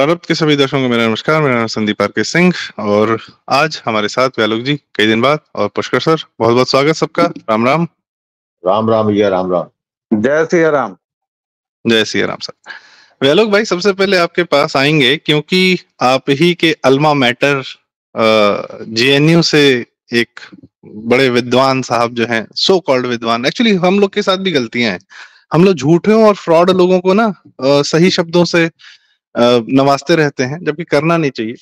प्रारब्ध के सभी दर्शकों को मेरा नमस्कार। मेरा नाम संदीप आर.के. सिंह और आज हमारे साथ व्यालोक जी कई दिन बाद और पुष्कर सर, बहुत बहुत स्वागत सबका। राम राम। राम राम भैया, राम राम। जय सिया राम। जय सिया राम सर। व्यालोक भाई, सबसे पहले आपके पास आएंगे क्योंकि आप ही के अल्मा मैटर जेएनयू से एक बड़े विद्वान साहब जो हैं, सो कॉल्ड विद्वान, एक्चुअली हम लोग के साथ भी गलतियां हैं। हम लोग झूठे और फ्रॉड लोगों को ना सही शब्दों से नवाजते रहते हैं, जबकि करना नहीं चाहिए।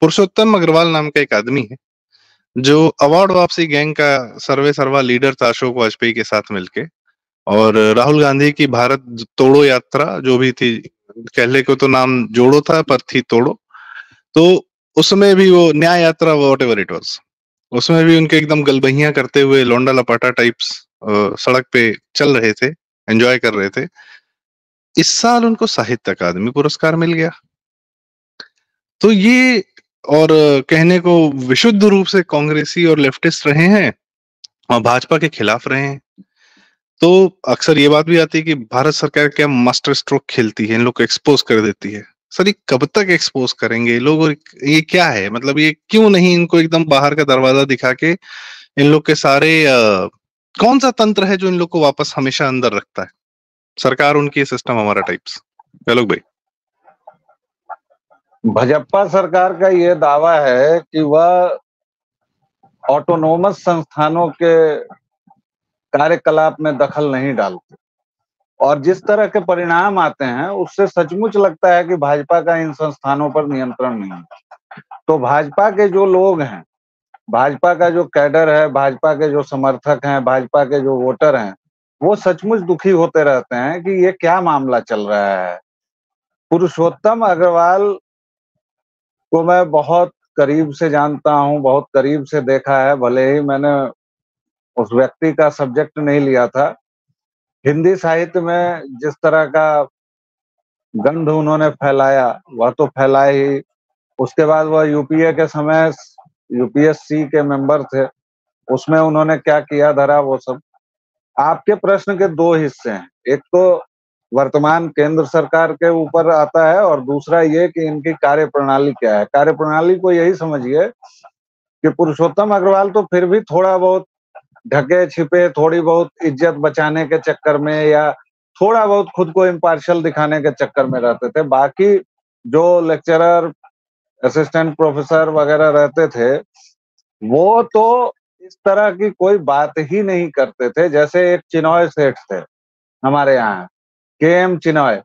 पुरुषोत्तम अग्रवाल नाम का एक आदमी है जो अवार्ड वापसी गैंग का सर्वे सर्वा लीडर था अशोक वाजपेयी के साथ मिलके, और राहुल गांधी की भारत तोड़ो यात्रा जो भी थी, कहले को तो नाम जोड़ो था पर थी तोड़ो, तो उसमें भी वो न्याय यात्रा वॉट एवर इट वाज, उसमें भी उनके एकदम गलबहियां करते हुए लौंडा लपाटा टाइप्स सड़क पे चल रहे थे, एंजॉय कर रहे थे। इस साल उनको साहित्य अकादमी पुरस्कार मिल गया। तो ये, और कहने को विशुद्ध रूप से कांग्रेसी और लेफ्टिस्ट रहे हैं और भाजपा के खिलाफ रहे हैं। तो अक्सर ये बात भी आती है कि भारत सरकार क्या मास्टर स्ट्रोक खेलती है, इन लोग को एक्सपोज कर देती है। सर, ये कब तक एक्सपोज करेंगे लोग, और ये क्या है, मतलब ये क्यों नहीं इनको एकदम बाहर का दरवाजा दिखा के इन लोग के सारे कौन सा तंत्र है जो इन लोग को वापस हमेशा अंदर रखता है? सरकार उनकी, सिस्टम हमारा टाइप्स। लोग भाई, भाजपा सरकार का ये दावा है कि वह ऑटोनोमस संस्थानों के कार्यकलाप में दखल नहीं डालती, और जिस तरह के परिणाम आते हैं उससे सचमुच लगता है कि भाजपा का इन संस्थानों पर नियंत्रण नहीं है। तो भाजपा के जो लोग हैं, भाजपा का जो कैडर है, भाजपा के जो समर्थक हैं, भाजपा के जो वोटर हैं, वो सचमुच दुखी होते रहते हैं कि ये क्या मामला चल रहा है। पुरुषोत्तम अग्रवाल को मैं बहुत करीब से जानता हूँ, बहुत करीब से देखा है, भले ही मैंने उस व्यक्ति का सब्जेक्ट नहीं लिया था। हिंदी साहित्य में जिस तरह का गंध उन्होंने फैलाया वह तो फैलाए ही। उसके बाद वह यूपीए के समय यूपीएससी के मेंबर थे, उसमें उन्होंने क्या किया धरा, वो सब। आपके प्रश्न के दो हिस्से हैं, एक तो वर्तमान केंद्र सरकार के ऊपर आता है और दूसरा ये कि इनकी कार्यप्रणाली क्या है। कार्यप्रणाली को यही समझिए कि पुरुषोत्तम अग्रवाल तो फिर भी थोड़ा बहुत ढके छिपे, थोड़ी बहुत इज्जत बचाने के चक्कर में या थोड़ा बहुत खुद को इम्पार्शियल दिखाने के चक्कर में रहते थे। बाकी जो लेक्चरर, असिस्टेंट प्रोफेसर वगैरह रहते थे, वो तो इस तरह की कोई बात ही नहीं करते थे। जैसे एक चिनॉय सेठ थे हमारे यहाँ, के.एम. चिनॉय,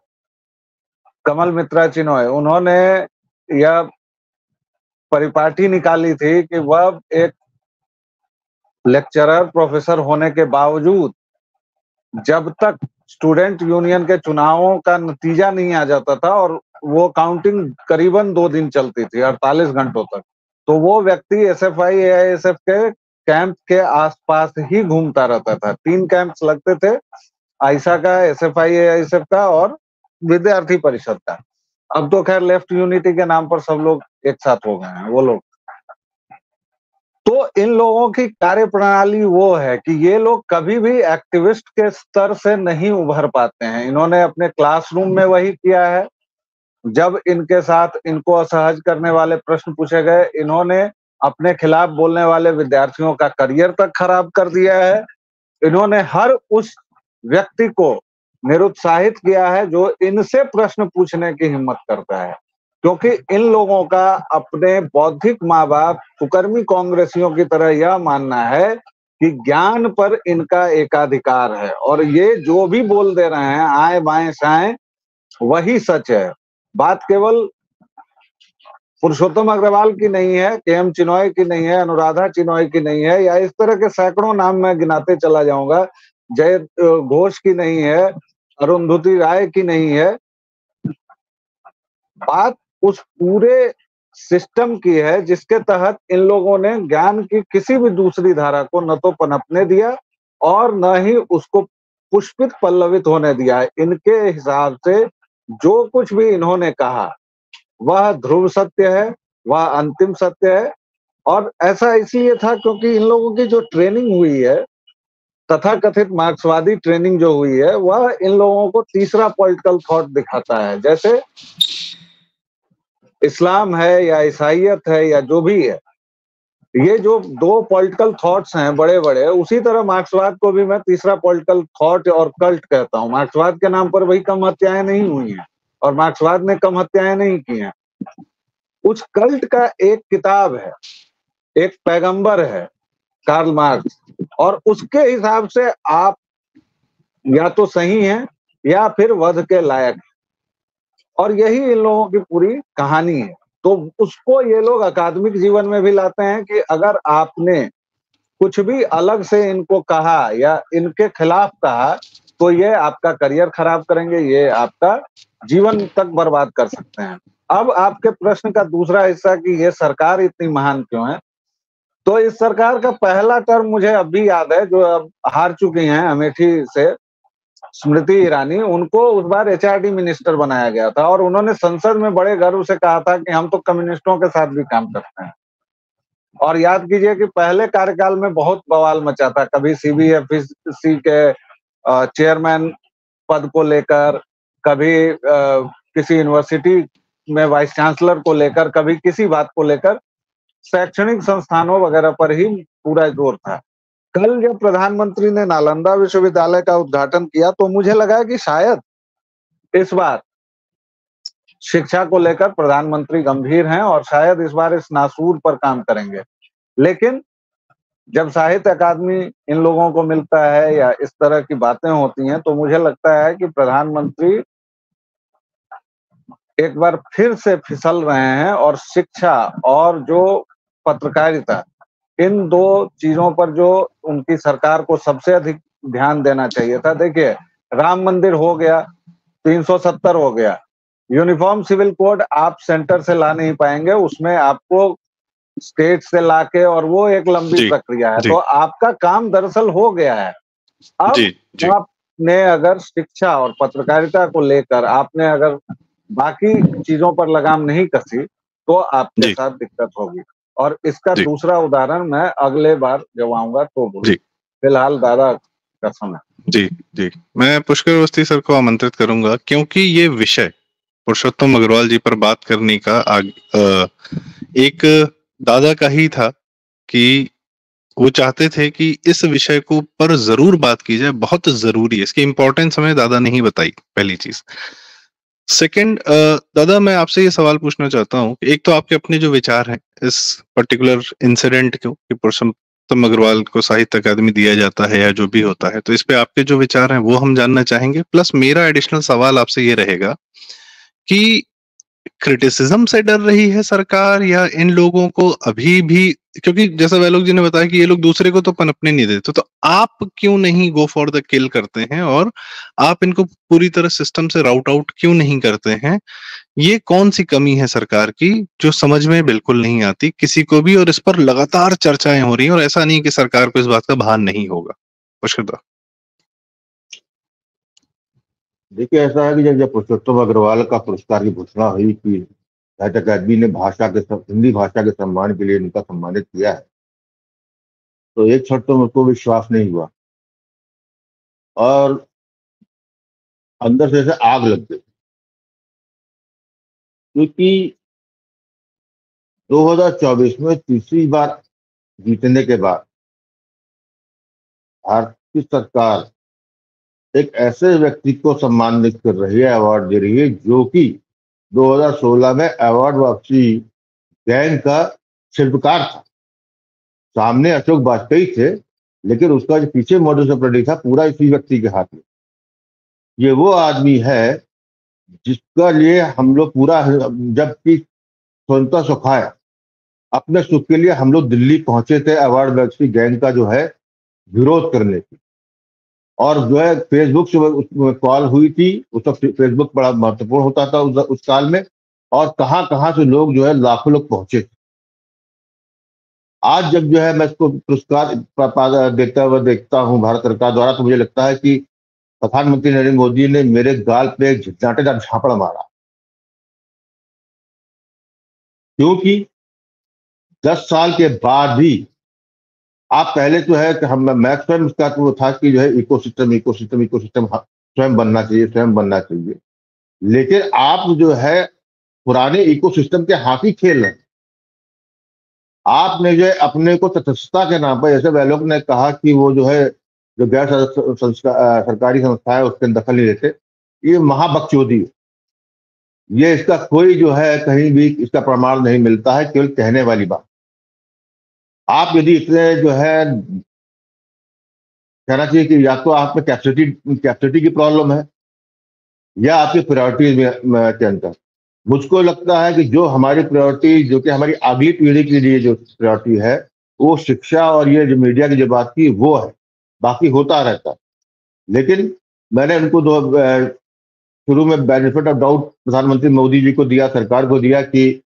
कमल मित्रा चिनॉय, उन्होंने यह परिपाटी निकाली थी कि वह एक लेक्चरर प्रोफेसर होने के बावजूद जब तक स्टूडेंट यूनियन के चुनावों का नतीजा नहीं आ जाता था, और वो काउंटिंग करीबन 2 दिन चलती थी, 48 घंटों तक, तो वो व्यक्ति एसएफआई एआईएसएफ के कैंप के आसपास ही घूमता रहता था। 3 कैंप्स लगते थे, आइसा का, एसएफआई एआईएसएफ का और विद्यार्थी परिषद का। अब तो खैर लेफ्ट यूनिटी के नाम पर सब लोग एक साथ हो गए हैं वो लोग। तो इन लोगों की कार्यप्रणाली वो है कि ये लोग कभी भी एक्टिविस्ट के स्तर से नहीं उभर पाते हैं। इन्होंने अपने क्लासरूम में वही किया है। जब इनके साथ इनको असहज करने वाले प्रश्न पूछे गए, इन्होंने अपने खिलाफ बोलने वाले विद्यार्थियों का करियर तक खराब कर दिया है। इन्होंने हर उस व्यक्ति को निरुत्साहित किया है जो इनसे प्रश्न पूछने की हिम्मत करता है, क्योंकि इन लोगों का अपने बौद्धिक माँ बाप कुकर्मी कांग्रेसियों की तरह यह मानना है कि ज्ञान पर इनका एकाधिकार है, और ये जो भी बोल दे रहे हैं आए बाएं साएं वही सच है। बात केवल पुरुषोत्तम अग्रवाल की नहीं है, के.एम. चिनॉय की नहीं है, अनुराधा चिनॉय की नहीं है, या इस तरह के सैकड़ों नाम मैं गिनाते चला जाऊंगा, जय घोष की नहीं है, अरुंधति राय की नहीं है। बात उस पूरे सिस्टम की है जिसके तहत इन लोगों ने ज्ञान की किसी भी दूसरी धारा को न तो पनपने दिया और न ही उसको पुष्पित पल्लवित होने दिया है। इनके हिसाब से जो कुछ भी इन्होंने कहा वह ध्रुव सत्य है, वह अंतिम सत्य है। और ऐसा इसलिए था क्योंकि इन लोगों की जो ट्रेनिंग हुई है, तथाकथित मार्क्सवादी ट्रेनिंग जो हुई है, वह इन लोगों को तीसरा पॉलिटिकल थॉट दिखाता है। जैसे इस्लाम है या ईसाइयत है या जो भी है, ये जो दो पॉलिटिकल थॉट्स हैं बड़े बड़े, उसी तरह मार्क्सवाद को भी मैं तीसरा पॉलिटिकल थॉट और कल्ट कहता हूँ। मार्क्सवाद के नाम पर वही कम हत्याएं नहीं हुई हैं और मार्क्सवाद ने कम हत्याएं नहीं की हैं। उस कल्ट का एक किताब है, एक पैगंबर है, कार्ल मार्क्स, और उसके हिसाब से आप या तो सही हैं या फिर वध के लायक, और यही इन लोगों की पूरी कहानी है। तो उसको ये लोग अकादमिक जीवन में भी लाते हैं कि अगर आपने कुछ भी अलग से इनको कहा या इनके खिलाफ कहा तो ये आपका करियर खराब करेंगे, ये आपका जीवन तक बर्बाद कर सकते हैं। अब आपके प्रश्न का दूसरा हिस्सा कि ये सरकार इतनी महान क्यों है, तो इस सरकार का पहला टर्म मुझे अब भी याद है, जो अब हार चुकी हैं अमेठी से स्मृति ईरानी, उनको उस बार एचआरडी मिनिस्टर बनाया गया था और उन्होंने संसद में बड़े गर्व से कहा था कि हम तो कम्युनिस्टों के साथ भी काम करते हैं। और याद कीजिए कि पहले कार्यकाल में बहुत बवाल मचा था, कभी सीबीएफसी के चेयरमैन पद को लेकर, कभी किसी यूनिवर्सिटी में वाइस चांसलर को लेकर, कभी किसी बात को लेकर, शैक्षणिक संस्थानों वगैरह पर ही पूरा जोर था। कल जब प्रधानमंत्री ने नालंदा विश्वविद्यालय का उद्घाटन किया तो मुझे लगा कि शायद इस बार शिक्षा को लेकर प्रधानमंत्री गंभीर हैं और शायद इस बार इस नासूर पर काम करेंगे। लेकिन जब साहित्य अकादमी इन लोगों को मिलता है या इस तरह की बातें होती हैं तो मुझे लगता है कि प्रधानमंत्री एक बार फिर से फिसल रहे हैं और शिक्षा और जो पत्रकारिता, इन दो चीजों पर जो उनकी सरकार को सबसे अधिक ध्यान देना चाहिए था। देखिए, राम मंदिर हो गया, 370 हो गया, यूनिफॉर्म सिविल कोड आप सेंटर से ला नहीं पाएंगे, उसमें आपको स्टेट से लाके, और वो एक लंबी प्रक्रिया है। तो आपका काम दरअसल हो गया है। अब आपने अगर शिक्षा और पत्रकारिता को लेकर आपने अगर बाकी चीजों पर लगाम नहीं कसी तो आपके साथ दिक्कत होगी। और इसका दूसरा उदाहरण मैं अगले बार जब आऊंगा तो बोलूं। फिलहाल दादा का समय। जी, मैं पुष्कर अवस्थी सर को आमंत्रित करूंगा क्योंकि ये विषय पुरुषोत्तम अग्रवाल जी पर बात करने का एक दादा का ही था कि वो चाहते थे कि इस विषय को पर जरूर बात की जाए, बहुत जरूरी है, इसकी इंपॉर्टेंस हमें दादा ने ही बताई, पहली चीज। सेकंड, दादा मैं आपसे ये सवाल पूछना चाहता हूँ, एक तो आपके अपने जो विचार हैं इस पर्टिकुलर इंसिडेंट को कि पुरुषोत्तम अग्रवाल को साहित्य अकादमी दिया जाता है या जो भी होता है, तो इस पे आपके जो विचार हैं वो हम जानना चाहेंगे। प्लस मेरा एडिशनल सवाल आपसे ये रहेगा कि क्रिटिसिज्म से डर रही है सरकार या इन लोगों को अभी भी, क्योंकि जैसा वैलोक जी ने बताया कि ये लोग दूसरे को तो पनपने नहीं देते, तो आप क्यों नहीं गो फॉर द किल करते हैं और आप इनको पूरी तरह सिस्टम से राउट आउट क्यों नहीं करते हैं? ये कौन सी कमी है सरकार की जो समझ में बिल्कुल नहीं आती किसी को भी, और इस पर लगातार चर्चाएं हो रही हैं और ऐसा नहीं कि सरकार को इस बात का भान नहीं होगा। पुष्कर, देखिए, ऐसा है कि जब पुरुषोत्तम अग्रवाल का पुरस्कार की घोषणा हुई कि साहित्य अकादमी ने हिंदी भाषा के सम्मान के लिए उनका सम्मानित किया है, तो एक क्षण तो मुझको विश्वास नहीं हुआ और अंदर से ऐसे आग लग गई, क्योंकि 2024 में तीसरी बार जीतने के बाद भारतीय सरकार एक ऐसे व्यक्ति को सम्मानित कर रही है, अवार्ड दे रही है, जो कि 2016 में अवार्ड वापसी गैंग का शिल्पकार था। सामने अशोक वाजपेयी थे, लेकिन उसका जो पीछे मॉडल ऑपरेंडी था पूरा इसी व्यक्ति के हाथ में। ये वो आदमी है जिसका लिए हम लोग पूरा, जबकि स्वतंत्रता सुखाए अपने सुख के लिए हम लोग दिल्ली पहुंचे थे अवार्ड वापसी गैंग का जो है विरोध करने की, और जो है फेसबुक से कॉल हुई थी। उस वक्त फेसबुक बड़ा महत्वपूर्ण होता था उस काल में, और कहां से लोग जो है लाखों लोग पहुंचे थे। आज जब जो है मैं इसको पुरस्कार देता हुआ देखता हूं भारत सरकार द्वारा, तो मुझे लगता है कि प्रधानमंत्री नरेंद्र मोदी ने मेरे गाल पे एक झिटाटेदार झापड़ मारा, क्योंकि 10 साल के बाद भी आप पहले तो है कि मैं स्वयं उसका तो था कि जो है इकोसिस्टम स्वयं बनना चाहिए। लेकिन आप जो है पुराने इकोसिस्टम के हाथी खेल रहे हैं। आपने जो अपने को तटस्थता के नाम पर, जैसे वह लोग ने कहा कि वो जो है जो गैर सरकारी संस्था है उसके दखल नहीं लेते, ये महाबकचोदी है। ये इसका कोई जो है कहीं भी इसका प्रमाण नहीं मिलता है, केवल कहने वाली बात। आप यदि इतने जो है कहना चाहिए कि या तो आप में कैपेसिटी की प्रॉब्लम है या आपकी प्रायोरिटीज के अंतर। मुझको लगता है कि जो हमारी प्रायोरिटी, जो कि हमारी अगली पीढ़ी के लिए जो प्रायोरिटी है, वो शिक्षा और ये जो मीडिया की जो बात की वो है, बाकी होता रहता है। लेकिन मैंने उनको शुरू में बेनिफिट ऑफ डाउट प्रधानमंत्री मोदी जी को दिया, सरकार को दिया कि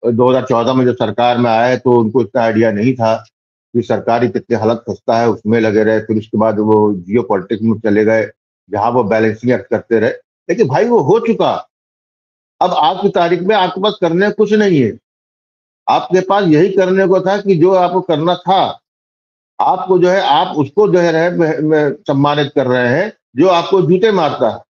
2014 में जब सरकार में आए तो उनको इतना आइडिया नहीं था कि सरकारी कितनी हालत खस्ता है, उसमें लगे रहे। फिर उसके बाद वो जियो पॉलिटिक्स में चले गए, जहां वो बैलेंसिंग एक्ट करते रहे। लेकिन भाई वो हो चुका। अब आज की तारीख में आपके पास करने कुछ नहीं है। आपके पास यही करने को था कि जो आपको करना था, आपको जो है आप उसको जो है सम्मानित कर रहे हैं जो आपको जूते मारता है।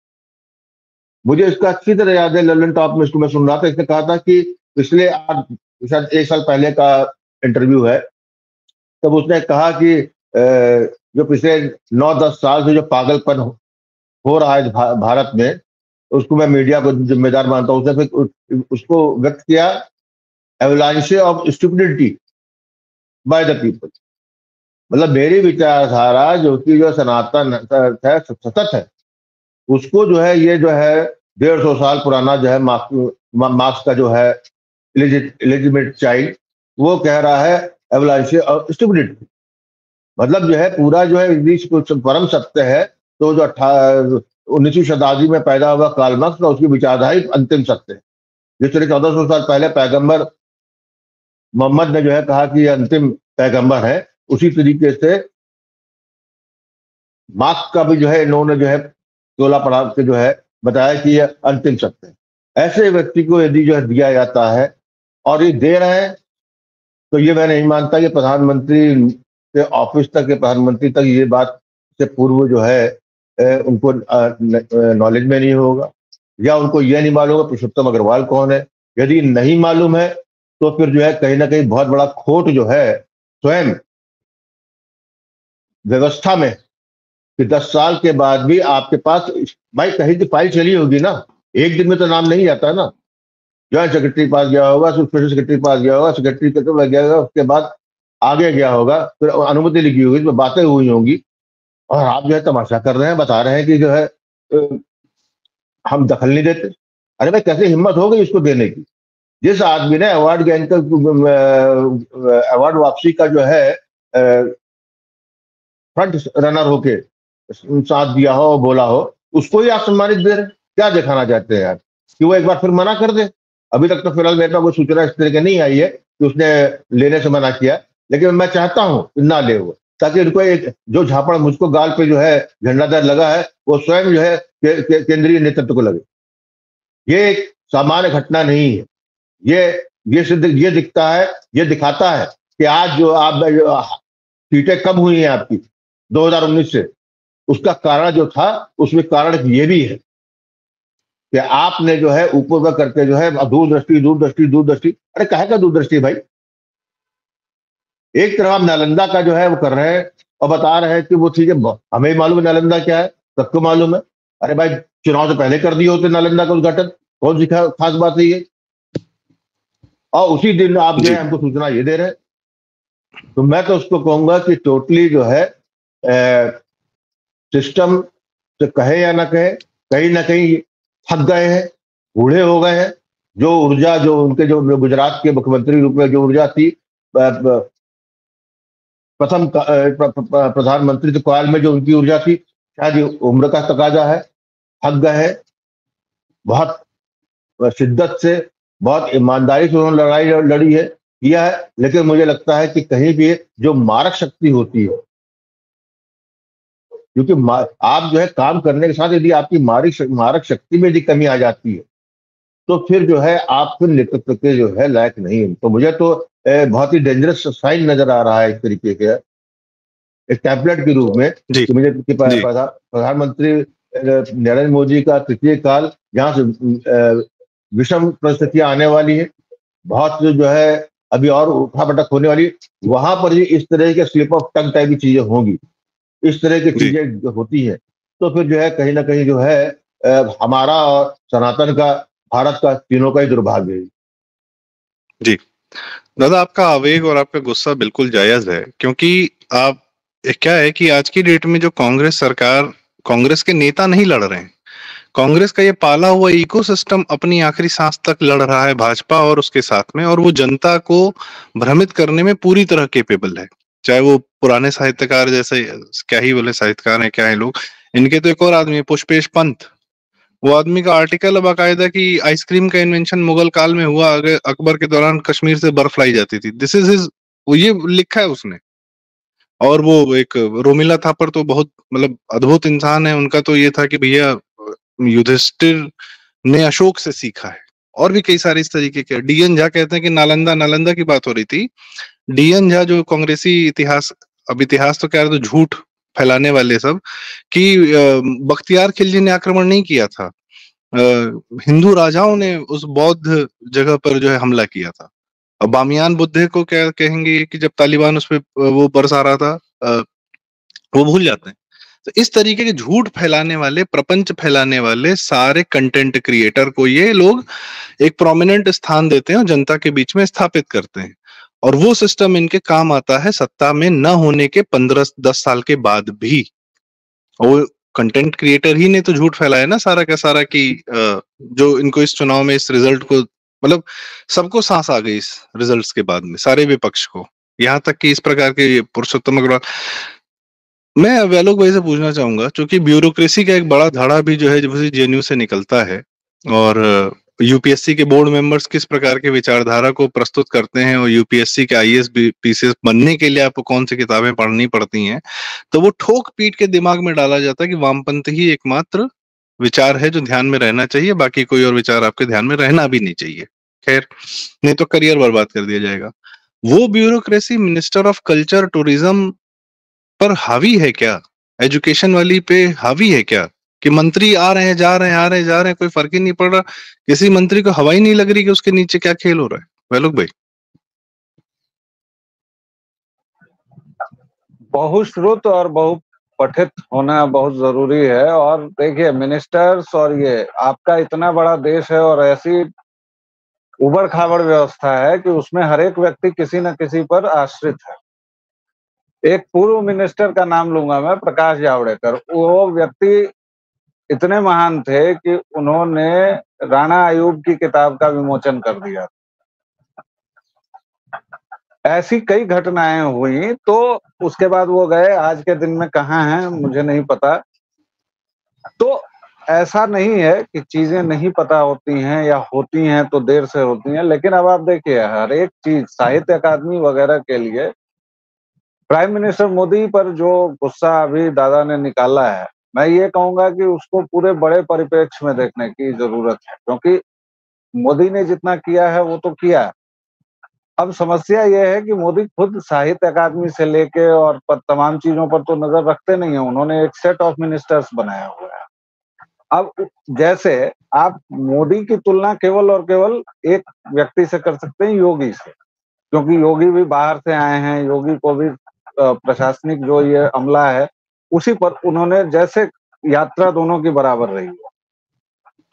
मुझे इसका अच्छी तरह याद है, ललन टॉप में इसको मैं सुन रहा था, इसने कहा था कि पिछले शायद 1 साल पहले का इंटरव्यू है, तब उसने कहा कि जो पिछले 9-10 साल से जो पागलपन हो रहा है भारत में, उसको मैं मीडिया को जिम्मेदार मानता हूँ। उसने फिर उसको व्यक्त किया, avalanche of stupidity by the people. मतलब मेरी विचारधारा जो कि जो सनातन है, सतत है, उसको जो है ये जो है 150 साल पुराना जो है मार्क्स का जो है इलिजिमेट चाइल्ड, वो कह रहा है एवलांश ऑफ स्टुपिडिटी। मतलब जो है पूरा जो है परम सत्य है। तो जो 19वीं शताब्दी में पैदा हुआ कार्ल मार्क्स का, उसकी विचारधारा अंतिम सत्य है। जिस तरह 1400 साल पहले पैगंबर मोहम्मद ने जो है कहा कि ये अंतिम पैगंबर है, उसी तरीके से मार्क्स का भी जो है इन्होंने जो है तोला पढ़ा के जो है बताया कि ये अंतिम सत्य है। ऐसे व्यक्ति को यदि जो है दिया जाता है और ये दे रहे हैं, तो ये मैं नहीं मानता कि प्रधानमंत्री से ऑफिस तक, प्रधानमंत्री तक ये बात से पूर्व जो है उनको नॉलेज में नहीं होगा, या उनको यह नहीं मालूम है पुरुषोत्तम अग्रवाल कौन है। यदि नहीं मालूम है तो फिर जो है कहीं ना कहीं बहुत बड़ा खोट जो है स्वयं व्यवस्था में, कि 10 साल के बाद भी आपके पास भाई कहीं की फाइल चली होगी ना, एक दिन में तो नाम नहीं आता ना। जॉइंट सेक्रेटरी पास गया होगा, स्पेशल सेक्रेटरी पास गया होगा, सेक्रेटरी के तो गया होगा, उसके बाद आगे गया होगा, फिर अनुमति लिखी होगी, तो बातें हुई होंगी, और आप जो है तमाशा कर रहे हैं, बता रहे हैं कि जो है हम दखल नहीं देते। अरे भाई कैसे हिम्मत हो गई इसको देने की? जिस आदमी ने अवार्ड गेन का अवार्ड वापसी का जो है फ्रंट रनर होके साथ दिया हो, बोला हो, उसको ही आप सम्मानित दे रहे हैं। क्या दिखाना चाहते हैं यार? कि वो एक बार फिर मना कर दे। अभी तक तो फिलहाल मेरे पास कोई सूचना इस तरह की नहीं आई है कि उसने लेने से मना किया, लेकिन मैं चाहता हूं ना ले वो, ताकि उनको एक जो झापड़ मुझको गाल पे जो है झंडादार लगा है, वो स्वयं जो है केंद्रीय नेतृत्व को लगे। ये एक सामान्य घटना नहीं है। ये दिखता है, ये दिखाता है कि आज जो आप सीटें कम हुई हैं आपकी 2019 से, उसका कारण जो था, उसमें कारण ये भी है कि आपने जो है ऊपर करके जो है दूरदृष्टि। अरे काहे का दूरदृष्टि भाई? एक तरफ आप नालंदा का जो है वो कर रहे हैं और बता रहे हैं कि वो ठीक है, हमें मालूम है नालंदा क्या है, सबको मालूम है। अरे भाई चुनाव से पहले कर दिए होते नालंदा का उद्घाटन, कौन सी खास बात है ये? और उसी दिन आप जो है हमको सूचना ये दे रहे हैं। तो मैं तो उसको कहूंगा कि टोटली जो है सिस्टम से कहे या ना कहे, कहीं ना कहीं थक गए हैं, बूढ़े हो गए हैं। जो ऊर्जा जो उनके जो गुजरात के मुख्यमंत्री रूप में जो ऊर्जा थी प्रथम प्रधानमंत्री काल में, जो उनकी ऊर्जा थी, शायद उम्र का तकाजा है, थक गए हैं। बहुत शिद्दत से, बहुत ईमानदारी से उन्होंने लड़ाई लड़ी है, किया है। लेकिन मुझे लगता है कि कहीं भी जो मारक शक्ति होती है, क्योंकि आप जो है काम करने के साथ यदि आपकी मारक शक्ति में यदि कमी आ जाती है, तो फिर जो है आप फिर नेतृत्व के जो है लायक नहीं। तो मुझे तो बहुत ही डेंजरस साइन नजर आ रहा है इस तरीके के, एक टैबलेट के रूप में कि मुझे प्रधानमंत्री नरेंद्र मोदी का तृतीय काल, जहां से विषम परिस्थितियां आने वाली है, बहुत जो है अभी और उठापटक होने वाली है, वहां पर भी इस तरह के स्लिप ऑफ टंग टाइप की चीजें होंगी, इस तरह की जी चीजें जो होती है, तो फिर जो है कहीं ना कहीं जो है हमारा और सनातन का, भारत का, तीनों का ही दुर्भाग्य है। जी दादा, आपका आवेग और आपका गुस्सा बिल्कुल जायज है, क्योंकि आप क्या है कि आज की डेट में जो कांग्रेस सरकार, कांग्रेस के नेता नहीं लड़ रहे हैं, कांग्रेस का ये पाला हुआ इकोसिस्टम अपनी आखिरी सांस तक लड़ रहा है भाजपा और उसके साथ में, और वो जनता को भ्रमित करने में पूरी तरह केपेबल है। चाहे वो पुराने साहित्यकार जैसे, क्या ही बोले साहित्यकार हैं क्या है लोग, इनके तो एक और आदमी है पुष्पेश पंत, वो आदमी का आर्टिकल है बाकायदा कि आइसक्रीम का इन्वेंशन मुगल काल में हुआ, अकबर के दौरान कश्मीर से बर्फ लाई जाती थी। दिस इज हिज, वो ये लिखा है उसने। और वो एक रोमिला थापर तो बहुत मतलब अद्भुत इंसान है, उनका तो ये था कि भैया युधिष्ठिर ने अशोक से सीखा है। और भी कई सारे इस तरीके के, डीएन झा कहते हैं कि नालंदा नालंदा की बात हो रही थी, डीएन झा जो कांग्रेसी इतिहास, अब इतिहास तो क्या है, तो झूठ फैलाने वाले सब, कि बख्तियार खिलजी ने आक्रमण नहीं किया था, हिंदू राजाओं ने उस बौद्ध जगह पर जो है हमला किया था। अब बामियान बुद्ध को क्या कहेंगे कि जब तालिबान उस पे वो बरसा रहा था, वो भूल जाते हैं। तो इस तरीके के झूठ फैलाने वाले, प्रपंच फैलाने वाले सारे कंटेंट क्रिएटर को ये लोग एक प्रोमिनेंट स्थान देते हैं और जनता के बीच में स्थापित करते हैं, और वो सिस्टम इनके काम आता है सत्ता में न होने के 15-10 साल के बाद भी। वो कंटेंट क्रिएटर ही ने तो झूठ फैलाया ना सारा का सारा, कि जो इनको इस चुनाव में इस रिजल्ट को, मतलब सबको सांस आ गई इस रिजल्ट्स के बाद में, सारे विपक्ष को, यहाँ तक कि इस प्रकार के पुरुषोत्तम अग्रवाल। मैं वैलोक भाई से पूछना चाहूंगा, क्योंकि ब्यूरोक्रेसी का एक बड़ा धड़ा भी जो है जब से जेएनयू से निकलता है, और यूपीएससी के बोर्ड मेंबर्स किस प्रकार के विचारधारा को प्रस्तुत करते हैं, और यूपीएससी के आईएएस पीसीएस बनने के लिए आपको कौन सी किताबें पढ़नी पड़ती हैं, तो वो ठोक पीट के दिमाग में डाला जाता है कि वामपंथ ही एकमात्र विचार है जो ध्यान में रहना चाहिए, बाकी कोई और विचार आपके ध्यान में रहना भी नहीं चाहिए। खैर, नहीं तो करियर बर्बाद कर दिया जाएगा। वो bureaucracy minister of culture tourism पर हावी है क्या, एजुकेशन वाली पे हावी है क्या, कि मंत्री आ रहे हैं जा रहे हैं, आ रहे हैं जा रहे हैं, कोई फर्क ही नहीं पड़ रहा, किसी मंत्री को हवा ही नहीं लग रही कि उसके नीचे क्या खेल हो रहा है। वैलोक भाई। बहुश्रुत और बहुपठित होना बहुत जरूरी है। और देखिए, मिनिस्टर्स, और ये आपका इतना बड़ा देश है और ऐसी उबड़ खाबड़ व्यवस्था है कि उसमें हर एक व्यक्ति किसी न किसी पर आश्रित है। एक पूर्व मिनिस्टर का नाम लूंगा मैं, प्रकाश जावड़ेकर। वो व्यक्ति इतने महान थे कि उन्होंने राणा आयूब की किताब का विमोचन कर दिया। ऐसी कई घटनाएं हुई, तो उसके बाद वो गए, आज के दिन में कहाँ हैं मुझे नहीं पता। तो ऐसा नहीं है कि चीजें नहीं पता होती हैं या होती हैं तो देर से होती हैं, लेकिन अब आप देखिए, हर एक चीज साहित्य अकादमी वगैरह के लिए प्राइम मिनिस्टर मोदी पर जो गुस्सा अभी दादा ने निकाला है, मैं ये कहूंगा कि उसको पूरे बड़े परिप्रेक्ष्य में देखने की जरूरत है, क्योंकि मोदी ने जितना किया है वो तो किया। अब समस्या ये है कि मोदी खुद साहित्य अकादमी से लेके और तमाम चीजों पर तो नजर रखते नहीं है। उन्होंने एक सेट ऑफ मिनिस्टर्स बनाया हुआ है। अब जैसे आप मोदी की तुलना केवल और केवल एक व्यक्ति से कर सकते हैं, योगी से, क्योंकि योगी भी बाहर से आए हैं। योगी को भी प्रशासनिक जो ये अमला है उसी पर उन्होंने जैसे यात्रा दोनों की बराबर रही है।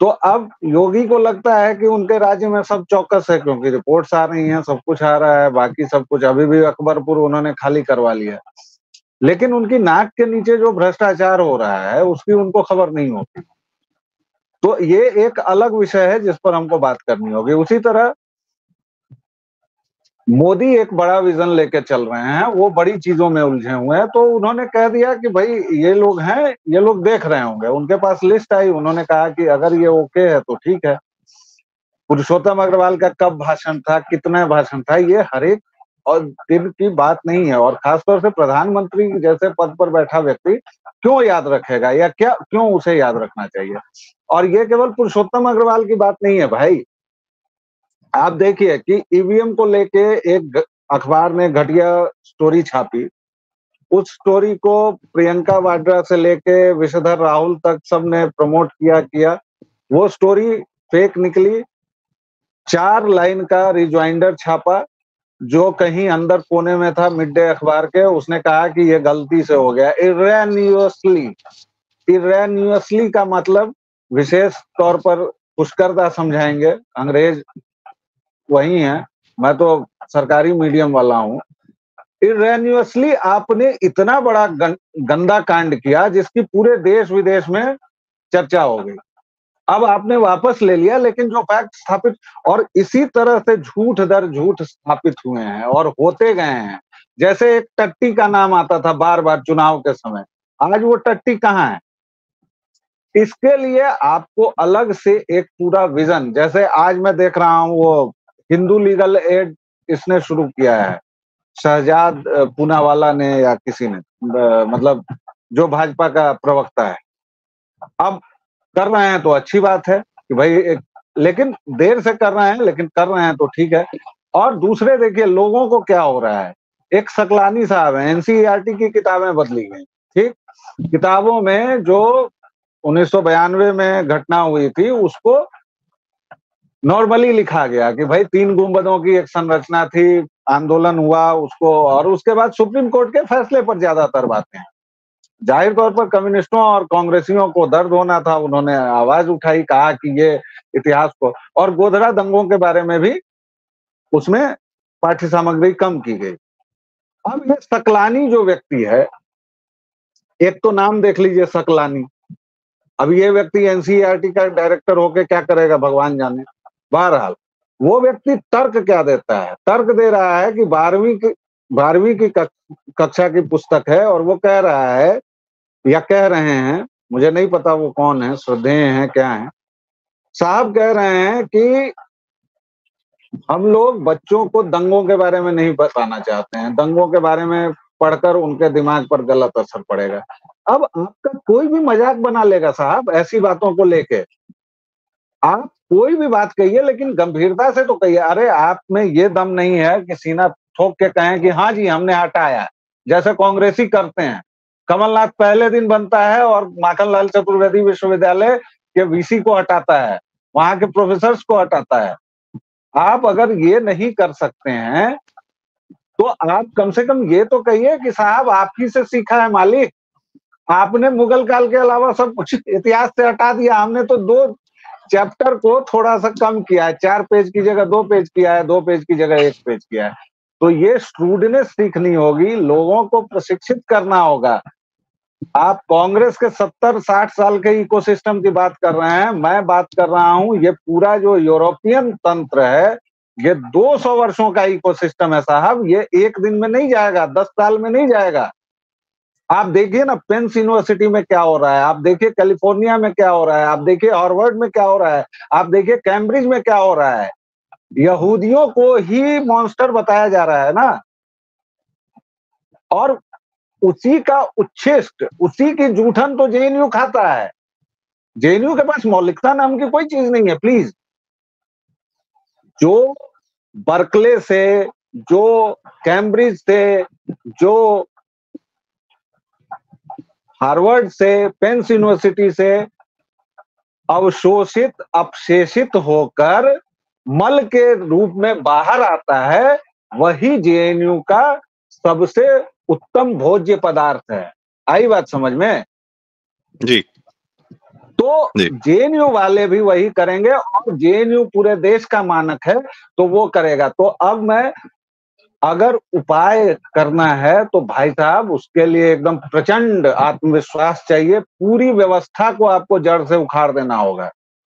तो अब योगी को लगता है कि उनके राज्य में सब चौकस है, क्योंकि रिपोर्ट्स आ रही हैं, सब कुछ आ रहा है, बाकी सब कुछ। अभी भी अकबरपुर उन्होंने खाली करवा लिया, लेकिन उनकी नाक के नीचे जो भ्रष्टाचार हो रहा है उसकी उनको खबर नहीं होती। तो ये एक अलग विषय है जिस पर हमको बात करनी होगी। उसी तरह मोदी एक बड़ा विजन लेके चल रहे हैं, वो बड़ी चीजों में उलझे हुए हैं। तो उन्होंने कह दिया कि भाई ये लोग हैं, ये लोग देख रहे होंगे। उनके पास लिस्ट आई, उन्होंने कहा कि अगर ये ओके है तो ठीक है। पुरुषोत्तम अग्रवाल का कब भाषण था, कितना भाषण था, ये हर एक और दिन की बात नहीं है। और खासतौर से प्रधानमंत्री जैसे पद पर बैठा व्यक्ति क्यों याद रखेगा, या क्या क्यों उसे याद रखना चाहिए। और ये केवल पुरुषोत्तम अग्रवाल की बात नहीं है भाई। आप देखिए कि ईवीएम को लेके एक अखबार ने घटिया स्टोरी छापी। उस स्टोरी को प्रियंका वाड्रा से लेके विषधर राहुल तक सबने प्रमोट किया। वो स्टोरी फेक निकली, 4 लाइन का रिजॉइंडर छापा, जो कहीं अंदर कोने में था मिड डे अखबार के, उसने कहा कि ये गलती से हो गया। इरेन्यूअसली का मतलब विशेष तौर पर पुष्करदा समझाएंगे, अंग्रेज वही है, मैं तो सरकारी मीडियम वाला हूँ। इरेन्यूअसली आपने इतना बड़ा गंदा कांड किया जिसकी पूरे देश विदेश में चर्चा हो गई। अब आपने वापस ले लिया, लेकिन जो फैक्ट स्थापित, और इसी तरह से झूठ दर झूठ स्थापित हुए हैं और होते गए हैं। जैसे एक टट्टी का नाम आता था बार बार चुनाव के समय, आज वो टट्टी कहाँ है? इसके लिए आपको अलग से एक पूरा विजन, जैसे आज मैं देख रहा हूँ वो हिंदू लीगल एड इसने शुरू किया है, शहजाद पूनावाला ने या किसी ने, मतलब जो भाजपा का प्रवक्ता है। अब कर रहे हैं तो अच्छी बात है कि भाई लेकिन देर से कर रहे हैं, लेकिन कर रहे हैं तो ठीक है। और दूसरे देखिए लोगों को क्या हो रहा है, एक सकलानी साहब है, एनसीईआरटी की किताबें बदली गई, ठीक, किताबों में जो 1992 में घटना हुई थी उसको नॉर्मली लिखा गया कि भाई 3 गुंबदों की एक संरचना थी, आंदोलन हुआ उसको, और उसके बाद सुप्रीम कोर्ट के फैसले पर ज्यादातर बातें हैं। जाहिर तौर पर कम्युनिस्टों और कांग्रेसियों को दर्द होना था, उन्होंने आवाज उठाई, कहा कि ये इतिहास को, और गोधरा दंगों के बारे में भी उसमें पाठ्य सामग्री कम की गई। अब ये सकलानी जो व्यक्ति है, एक तो नाम देख लीजिए सकलानी, अब ये व्यक्ति एनसीईआरटी का डायरेक्टर होके क्या करेगा भगवान जाने। बहरहाल वो व्यक्ति तर्क क्या देता है, तर्क दे रहा है कि 12वीं की कक्षा की पुस्तक है, और वो कह रहा है या कह रहे हैं, मुझे नहीं पता वो कौन है, श्रद्धेय हैं क्या है, साहब कह रहे हैं कि हम लोग बच्चों को दंगों के बारे में नहीं बताना चाहते हैं, दंगों के बारे में पढ़कर उनके दिमाग पर गलत असर पड़ेगा। अब आपका कोई भी मजाक बना लेगा साहब ऐसी बातों को लेके, आप कोई भी बात कहिए लेकिन गंभीरता से तो कहिए। अरे आप में ये दम नहीं है कि सीना ठोक के कहें कि हाँ जी हमने हटाया, जैसे कांग्रेसी करते हैं। कमलनाथ पहले दिन बनता है और माखनलाल चतुर्वेदी विश्वविद्यालय के वीसी को हटाता है, वहां के प्रोफेसर्स को हटाता है। आप अगर ये नहीं कर सकते हैं तो आप कम से कम ये तो कहिए कि साहब आप ही से सीखा है मालिक, आपने मुगल काल के अलावा सब कुछ इतिहास से हटा दिया। हमने तो 2 चैप्टर को थोड़ा सा कम किया है, 4 पेज की जगह 2 पेज किया है, 2 पेज की जगह 1 पेज किया है। तो ये स्टूडेंस सीखनी होगी, लोगों को प्रशिक्षित करना होगा। आप कांग्रेस के 70-60 साल के इकोसिस्टम की बात कर रहे हैं, मैं बात कर रहा हूं ये पूरा जो यूरोपियन तंत्र है, ये 200 वर्षों का इकोसिस्टम है साहब, ये एक दिन में नहीं जाएगा, 10 साल में नहीं जाएगा। आप देखिए ना पेंस यूनिवर्सिटी में क्या हो रहा है, आप देखिए कैलिफोर्निया में क्या हो रहा है, आप देखिए हार्वर्ड में क्या हो रहा है, आप देखिए कैम्ब्रिज में क्या हो रहा है। यहूदियों को ही मॉन्स्टर बताया जा रहा है ना, और उसी का उच्छिष्ट, उसी की जूठन तो जेएनयू खाता है। जेएनयू के पास मौलिकता नाम की कोई चीज नहीं है प्लीज। जो बर्कले से, जो कैम्ब्रिज से, जो हार्वर्ड से, पेंस यूनिवर्सिटी से अवशोषित अपशेषित होकर मल के रूप में बाहर आता है, वही जेएनयू का सबसे उत्तम भोज्य पदार्थ है। आई बात समझ में? जी। तो जेएनयू वाले भी वही करेंगे, और जेएनयू पूरे देश का मानक है तो वो करेगा। तो अब मैं अगर उपाय करना है तो भाई साहब उसके लिए एकदम प्रचंड आत्मविश्वास चाहिए, पूरी व्यवस्था को आपको जड़ से उखाड़ देना होगा।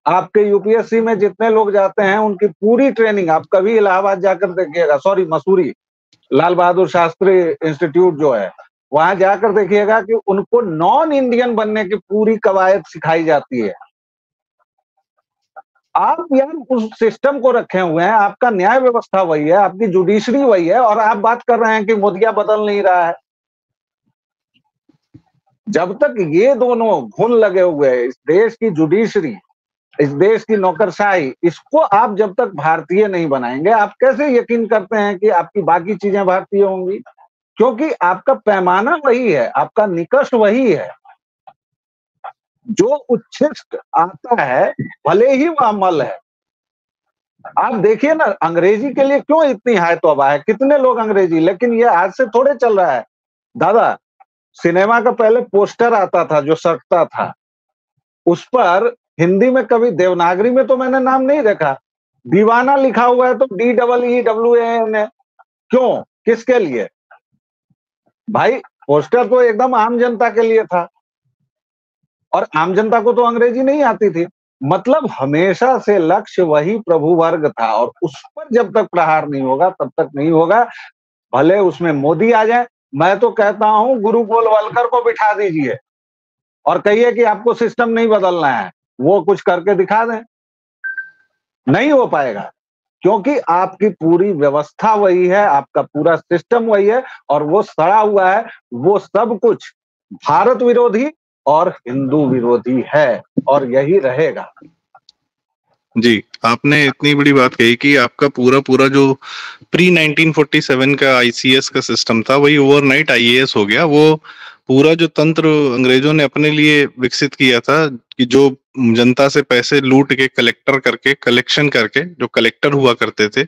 आपके यूपीएससी में जितने लोग जाते हैं उनकी पूरी ट्रेनिंग, आप कभी इलाहाबाद जाकर देखिएगा, सॉरी मसूरी, लाल बहादुर शास्त्री इंस्टीट्यूट जो है, वहां जाकर देखिएगा कि उनको नॉन इंडियन बनने की पूरी कवायद सिखाई जाती है। आप यार उस सिस्टम को रखे हुए हैं, आपका न्याय व्यवस्था वही है, आपकी जुडिशरी वही है, और आप बात कर रहे हैं कि मोदिया बदल नहीं रहा है। जब तक ये दोनों घुन लगे हुए हैं, इस देश की जुडिशरी, इस देश की नौकरशाही, इसको आप जब तक भारतीय नहीं बनाएंगे, आप कैसे यकीन करते हैं कि आपकी बाकी चीजें भारतीय होंगी? क्योंकि आपका पैमाना वही है, आपका निकष वही है। जो उच्छिष्ट आता है भले ही वह मल है, आप देखिए ना, अंग्रेजी के लिए क्यों इतनी हाय तौबा है, कितने लोग अंग्रेजी, लेकिन ये आज से थोड़े चल रहा है दादा। सिनेमा का पहले पोस्टर आता था जो सटता था, उस पर हिंदी में कभी देवनागरी में तो मैंने नाम नहीं देखा, दीवाना लिखा हुआ है तो DEEWAN है। क्यों, किसके लिए भाई? पोस्टर तो एकदम आम जनता के लिए था, और आम जनता को तो अंग्रेजी नहीं आती थी। मतलब हमेशा से लक्ष्य वही प्रभु वर्ग था, और उस पर जब तक प्रहार नहीं होगा तब तक नहीं होगा। भले उसमें मोदी आ जाए, मैं तो कहता हूं गुरु गोलवलकर को बिठा दीजिए और कहिए कि आपको सिस्टम नहीं बदलना है, वो कुछ करके दिखा दें। नहीं हो पाएगा, क्योंकि आपकी पूरी व्यवस्था वही है, आपका पूरा सिस्टम वही है, और वो सड़ा हुआ है। वो सब कुछ भारत विरोधी और हिंदू विरोधी है, और यही रहेगा। जी, आपने इतनी बड़ी बात कही कि आपका पूरा जो प्री 1947 का आईसीएस का सिस्टम था वही ओवरनाइट आईएएस हो गया। वो पूरा जो तंत्र अंग्रेजों ने अपने लिए विकसित किया था कि जो जनता से पैसे लूट के कलेक्शन करके जो कलेक्टर हुआ करते थे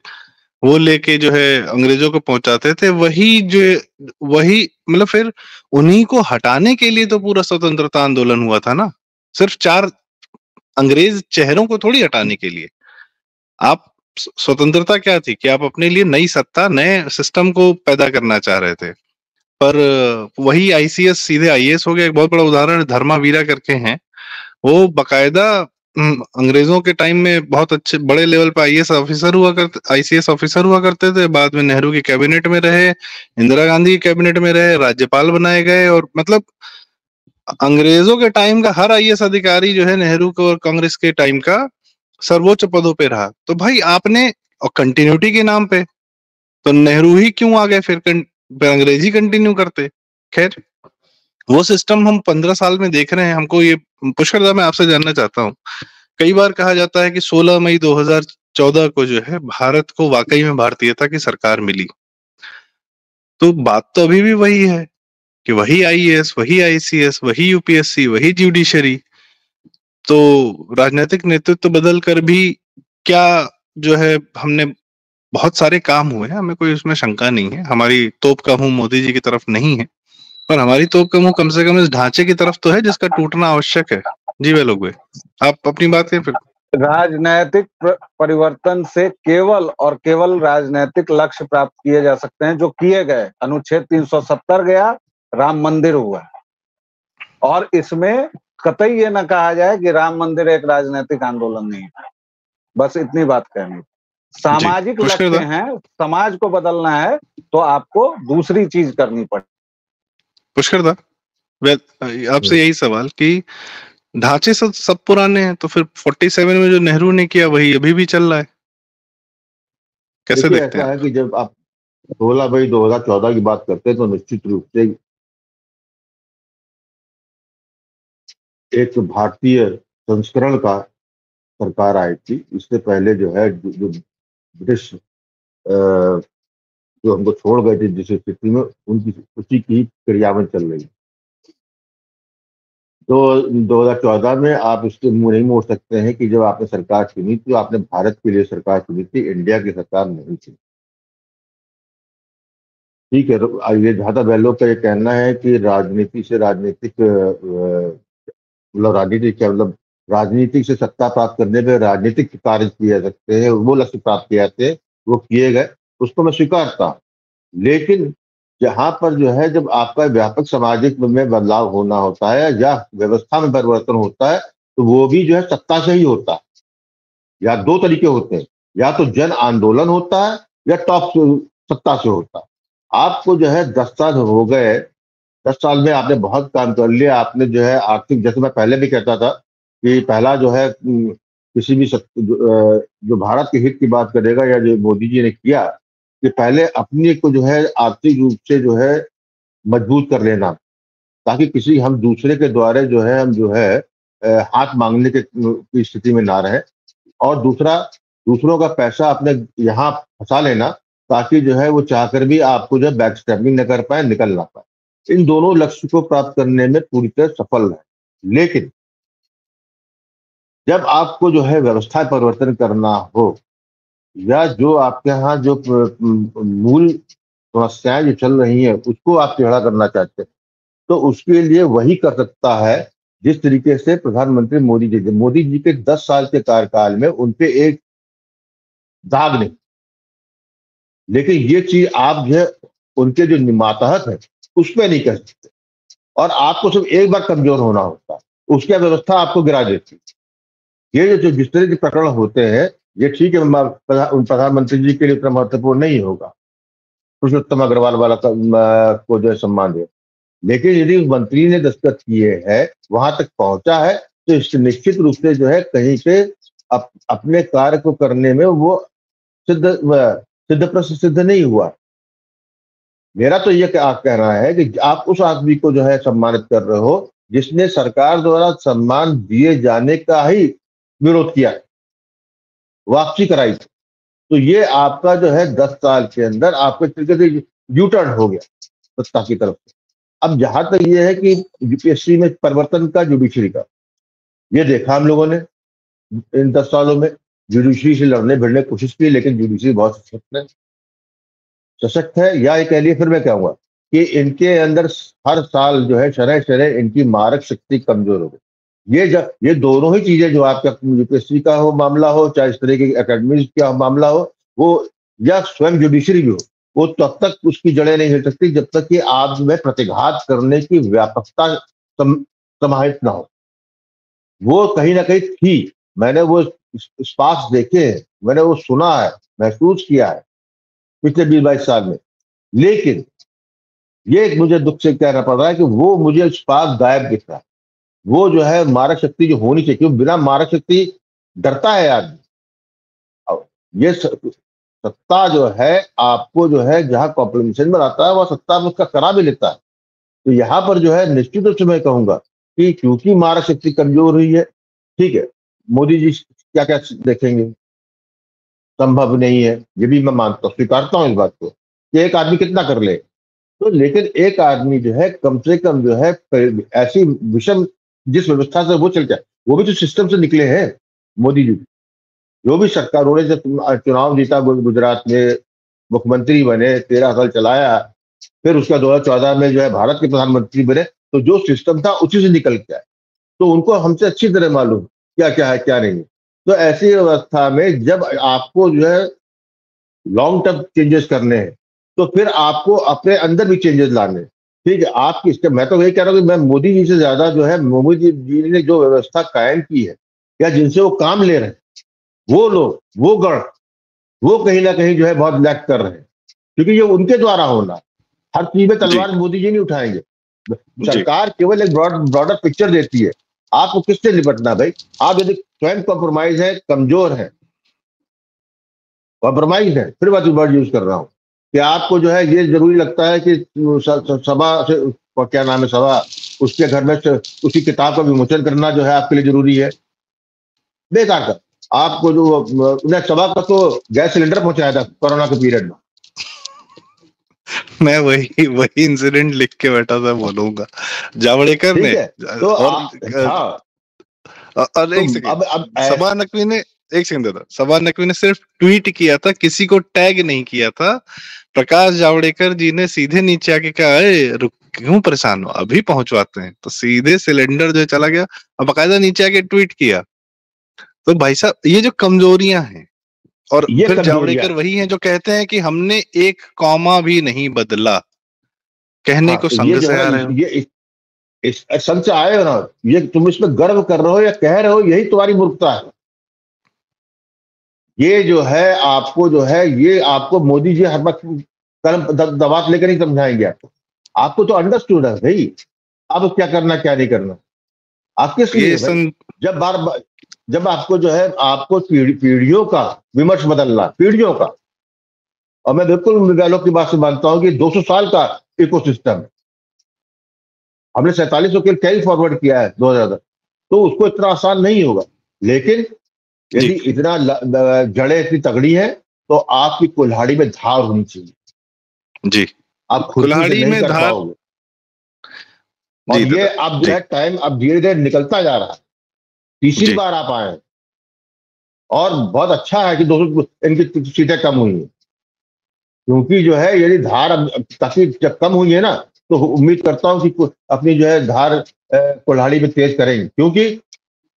वो लेके जो है अंग्रेजों को पहुंचाते थे, वही मतलब फिर उन्हीं को हटाने के लिए तो पूरा स्वतंत्रता आंदोलन हुआ था ना। सिर्फ 4 अंग्रेज चेहरों को थोड़ी हटाने के लिए। आप स्वतंत्रता क्या थी कि आप अपने लिए नई सत्ता, नए सिस्टम को पैदा करना चाह रहे थे। पर वही आईसीएस सीधे आईएएस हो गया। एक बहुत बड़ा उदाहरण धर्मावीरा करके हैं, वो बकायदा अंग्रेजों के टाइम में बहुत अच्छे बड़े लेवल पर आईसीएस ऑफिसर हुआ करते थे। बाद में नेहरू की कैबिनेट में रहे, इंदिरा गांधी की कैबिनेट में रहे, राज्यपाल बनाए गए, और मतलब अंग्रेजों के टाइम का हर आईएएस अधिकारी जो है नेहरू को और कांग्रेस के टाइम का सर्वोच्च पदों पे रहा। तो भाई आपने, और कंटिन्यूटी के नाम पे तो नेहरू ही क्यों आ गए फिर अंग्रेजी कंटिन्यू करते। खैर, वो सिस्टम हम 15 साल में देख रहे हैं। हमको ये पुष्कर दा, मैं आपसे जानना चाहता हूँ, कई बार कहा जाता है कि 16 मई 2014 को जो है भारत को वाकई में भारतीयता की सरकार मिली। तो बात तो अभी भी वही है कि वही आईएएस, वही आईसीएस, वही यूपीएससी, वही जुडिशरी। तो राजनीतिक नेतृत्व बदल कर भी क्या जो है, हमने बहुत सारे काम हुए हैं, हमें कोई उसमें शंका नहीं है। हमारी तोप का मुंह मोदी जी की तरफ नहीं है, पर हमारी तोप का मुंह कम से कम इस ढांचे की तरफ तो है जिसका टूटना आवश्यक है। जी वेलोग भाई, आप अपनी बात करें फिर। राजनैतिक परिवर्तन से केवल और केवल राजनैतिक लक्ष्य प्राप्त किए जा सकते हैं, जो किए गए। अनुच्छेद 370 गया, राम मंदिर हुआ, और इसमें कतई ये न कहा जाए कि राम मंदिर एक राजनीतिक आंदोलन नहीं है। बस इतनी बात कहनी। सामाजिक लक्ष्य हैं, समाज को बदलना है तो आपको दूसरी चीज करनी पड़े। पुष्कर दा, आपसे यही सवाल कि ढांचे सब पुराने हैं, तो फिर 47 में जो नेहरू ने किया वही अभी भी चल रहा है, कैसे देखते हैं? ऐसा है कि जब आप 16 मई 2014 की बात करते हैं तो निश्चित रूप से एक भारतीय संस्करण का सरकार आई थी। इससे पहले जो है जो ब्रिटिश जो हमको छोड़ गए थे जिस स्थिति में, उनकी उसी की क्रियावन चल रही। तो 2014 में आप इसके मुंह नहीं मोड़ सकते हैं कि जब आपने सरकार चुनी तो आपने भारत के लिए सरकार चुनी थी, इंडिया की सरकार नहीं थी। ठीक है, ये जहां तक लोग का ये कहना है कि राजनीति से मतलब राजनीति क्या, मतलब राजनीतिक से सत्ता प्राप्त करने में राजनीतिक कार्य किए जा सकते हैं, वो लक्ष्य प्राप्त किए जाते हैं, वो किए गए, उसको मैं स्वीकारता हूँ। लेकिन जहां पर जो है जब आपका व्यापक सामाजिक में बदलाव होना होता है या व्यवस्था में परिवर्तन होता है, तो वो भी जो है सत्ता से ही होता है। या 2 तरीके होते हैं, या तो जन आंदोलन होता है या टॉप सत्ता से होता है। आपको जो है 10 साल हो गए, 10 साल में आपने बहुत काम कर लिया। आपने जो है आर्थिक, जैसे मैं पहले भी कहता था कि पहला जो है किसी भी जो भारत के हित की बात करेगा या जो मोदी जी ने किया कि पहले अपने को जो है आर्थिक रूप से जो है मजबूत कर लेना, ताकि किसी हम दूसरे के द्वारा जो है हम जो है हाथ मांगने की स्थिति में ना रहे। और दूसरा, दूसरों का पैसा अपने यहाँ फंसा लेना, ताकि जो है वो चाहकर भी आपको जो है बैक स्टैपिंग न कर पाए, निकल ना पाए। इन दोनों लक्ष्य को प्राप्त करने में पूरी तरह सफल है। लेकिन जब आपको जो है व्यवस्था परिवर्तन करना हो या जो आपके यहाँ जो मूल समस्याएं जो चल रही हैं उसको आप टेढ़ा करना चाहते हैं, तो उसके लिए वही कर सकता है जिस तरीके से प्रधानमंत्री मोदी जी के 10 साल के कार्यकाल में उनपे एक दाग नहीं। लेकिन ये चीज आप जो है उनके जो मातहत है उसमें नहीं कर सकते, और आपको सिर्फ एक बार कमजोर होना होता है, उसकी व्यवस्था आपको गिरा देती है। ये जो जिस तरह के प्रकरण होते हैं, ये ठीक है, प्रधानमंत्री जी के लिए इतना महत्वपूर्ण नहीं होगा पुरुषोत्तम अग्रवाल वाला को जो है सम्मान दे, लेकिन यदि उस मंत्री ने दस्तखत किए हैं, वहां तक पहुंचा है, तो इससे निश्चित रूप से जो है कहीं से अपने कार्य को करने में वो सिद्ध नहीं हुआ। मेरा तो ये कहना है कि आप उस आदमी को जो है सम्मानित कर रहे हो जिसने सरकार द्वारा सम्मान दिए जाने का ही विरोध किया, वापसी कराई थी। तो ये आपका जो है 10 साल के अंदर आपके तरीके से यू टर्न हो गया सत्ता की तरफ से। अब जहां तक ये है कि यूपीएससी में परिवर्तन का, जुडिशरी का, ये देखा हम लोगों ने इन 10 सालों में। जुडिशरी से लड़ने भिड़ने की कोशिश की, लेकिन जुडिशरी बहुत सशक्त है, या ये कह लिए फिर मैं कहूंगा कि इनके अंदर हर साल जो है शरह शरह इनकी मारक शक्ति कमजोर हो गई। ये दोनों ही चीजें, जो आपका यूपीएससी का हो मामला हो, चाहे इस तरह के एकेडमी का मामला हो, वो या स्वयं जुडिशरी भी हो, वो तब तक उसकी जड़ें नहीं हिल सकती जब तक कि आप में प्रतिघात करने की व्यापकता समाहित ना हो। वो कहीं ना कहीं थी, मैंने वो स्पार्क्स देखे हैं, मैंने वो सुना है, महसूस किया है पिछले 20-22 साल में। लेकिन ये मुझे दुख से कहना पड़ रहा है कि वो मुझे स्पार्क गायब दिख रहा है। वो जो है मारक शक्ति जो होनी चाहिए, क्यों बिना मारक शक्ति डरता है आदमी। ये सत्ता जो है आपको जो है जहां कॉम्प्लिमेंटेशन में आता है, वह सत्ता में उसका करा भी लेता है। तो यहाँ पर जो है निश्चित रूप से मैं कहूंगा कि क्योंकि मारक शक्ति कमजोर हुई है, ठीक है, मोदी जी क्या क्या देखेंगे, संभव नहीं है, ये भी मैं मानता हूँ, स्वीकारता हूँ इस बात को कि एक आदमी कितना कर ले। तो लेकिन एक आदमी जो है कम से कम जो है ऐसी विषम जिस व्यवस्था से वो चल जाए, वो भी तो सिस्टम से निकले हैं मोदी जी। जो भी सरकार, उन्होंने जब चुनाव जीता गुजरात में, मुख्यमंत्री बने, 13 साल चलाया, फिर उसका 2014 में जो है भारत के प्रधानमंत्री बने, तो जो सिस्टम था उसी से निकल के आए। तो उनको हमसे अच्छी तरह मालूम क्या क्या है क्या नहीं। तो ऐसी व्यवस्था में जब आपको जो है लॉन्ग टर्म चेंजेस करने हैं, तो फिर आपको अपने अंदर भी चेंजेस लाने हैं। ठीक है, आपकी इसके, मैं तो यही कह रहा हूँ कि मैं मोदी जी से ज्यादा जो है मोदी जी ने जो व्यवस्था कायम की है या जिनसे वो काम ले रहे हैं, वो लोग, वो गण, वो कहीं ना कहीं जो है बहुत लैक कर रहे हैं, क्योंकि ये उनके द्वारा होना। हर चीज में तलवार मोदी जी नहीं उठाएंगे। सरकार केवल एक ब्रॉडर पिक्चर देती है, आपको किससे निपटना भाई। आप यदि स्वयं कॉम्प्रोमाइज है, कमजोर है, कॉम्प्रोमाइज है, फिर बात वर्ड यूज कर रहा हूं कि आपको जो है ये जरूरी लगता है कि सभा से, क्या नाम है, सभा, उसके घर में उसकी किताब का विमोचन करना जो है आपके लिए जरूरी है। बेकार का आपको जो उन्हें सभा का तो गैस सिलेंडर पहुंचाया था कोरोना के पीरियड में। मैं वही इंसिडेंट लिख के बैठा था, बोलूंगा जावड़ेकर ने। तो और एक सेकंड, सबा नकवी ने, एक सेकंड दादा, सबा नकवी ने सिर्फ ट्वीट किया था, किसी को टैग नहीं किया था। प्रकाश जावड़ेकर जी ने सीधे नीचे आके कहा, रुक, क्यों परेशान हो, अभी पहुंचवाते हैं। तो सीधे सिलेंडर जो चला गया, और बाकायदा नीचे आके ट्वीट किया। तो भाई साहब, ये जो कमजोरियां हैं, और फिर जावड़ेकर वही हैं जो कहते हैं कि हमने एक कॉमा भी नहीं बदला, कहने को संघ से आ रहे हो। ये इस संघ से आए हो ना, ये तुम इसमें गर्व कर रहे हो या कह रहे हो, यही तुम्हारी मूर्खता है। ये जो है आपको जो है, ये आपको मोदी जी हर वक्त कलम दबात लेकर नहीं समझाएंगे आपको तो अंडरस्टूड है भाई, अब क्या करना क्या नहीं करना। आप किस लिए जब आपको जो है आपको पीढ़ियों का विमर्श बदलना, पीढ़ियों का, और मैं बिल्कुल विज्ञानों की बात से मानता हूं कि 200 साल का इकोसिस्टम हमने 4700 के कैरी फॉरवर्ड किया है 2000 तक, तो उसको इतना आसान नहीं होगा। लेकिन यदि इतना जड़ें इतनी तगड़ी है, तो आपकी कुल्हाड़ी में धार होनी चाहिए जी। आप कुल्हाड़ी में धार पाओगे। और ये अब जो है टाइम अब धीरे धीरे निकलता जा रहा है। तीसरी बार आप आए, और बहुत अच्छा है कि 200 इनकी सीटें कम हुई हैं, क्योंकि जो है यदि धार काफी जब कम हुई है ना, तो उम्मीद करता हूं कि अपनी जो है धार कुल्हाड़ी में तेज करेंगे, क्योंकि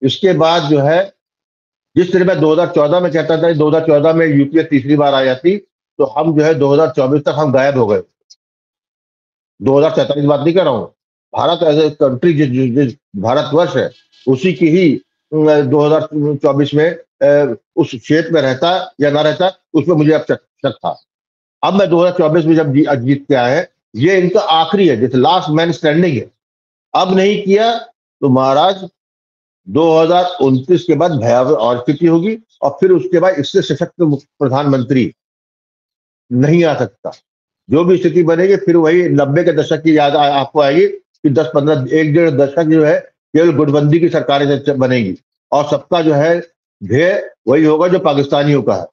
इसके बाद जो है जिस तरह मैं 2014 में कहता था 2014 में यूपीए तीसरी बार आ जाती, तो हम जो है 2024 तक हम गायब हो गए। 2047 बात नहीं कर रहा हूँ, भारत एज ए कंट्री जिस भारतवर्ष है उसी की ही 2024 में उस क्षेत्र में रहता या ना रहता, उसमें मुझे अब शक था। अब मैं 2024 में जब जीत के आए, ये इनका आखिरी है, जैसे लास्ट मैन स्टैंडिंग है। अब नहीं किया तो महाराज 2029 के बाद भयावह और स्थिति होगी, और फिर उसके बाद इससे सशक्त प्रधानमंत्री नहीं आ सकता। जो भी स्थिति बनेगी फिर वही 90 के दशक की याद आपको आएगी कि 10-15 1-1.5 दशक जो है केवल गुटबंदी की सरकारें बनेगी, और सबका जो है ध्येय वही होगा जो पाकिस्तानियों का है।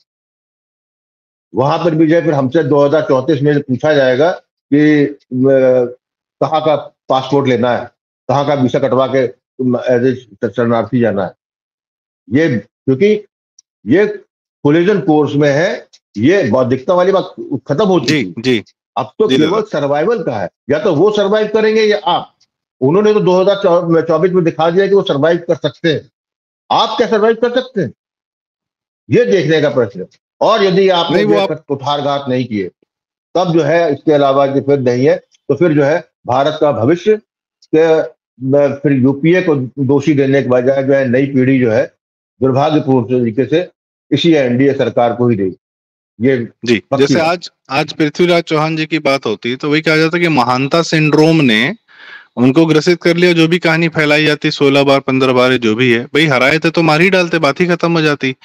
वहां पर भी जो फिर हमसे 2034 में पूछा जाएगा कि कहाँ का पासपोर्ट लेना है, कहाँ का वीसा कटवा के एज ए शरणार्थी जाना है। ये क्योंकि ये कोलिजन कोर्स में है, ये बौद्धिकता वाली बात खत्म हो चुकी है। जी अब तो केवल सर्वाइवल का है, या तो वो सर्वाइव करेंगे या आप। उन्होंने तो 2024 में दिखा दिया कि वो सर्वाइव कर सकते हैं, आप क्या सर्वाइव कर सकते हैं, ये देखने का प्रश्न है। और यदि आपने कुठारघात नहीं किए तब जो है इसके अलावा जो फिर नहीं है, तो फिर जो है भारत का भविष्य के फिर यूपीए को दोषी देने के बजाय जो है नई पीढ़ी जो है दुर्भाग्यपूर्ण तरीके से इसी एनडीए सरकार को ही देगी। ये जी, जैसे आज पृथ्वीराज चौहान जी की बात होती है तो वही कहा जाता है कि महानता सिंड्रोम ने उनको ग्रसित कर लिया। जो भी कहानी फैलाई जाती 16 बार 15 बार जो भी है, भाई हराए थे तो मार ही डालते, बात ही खत्म हो जाती।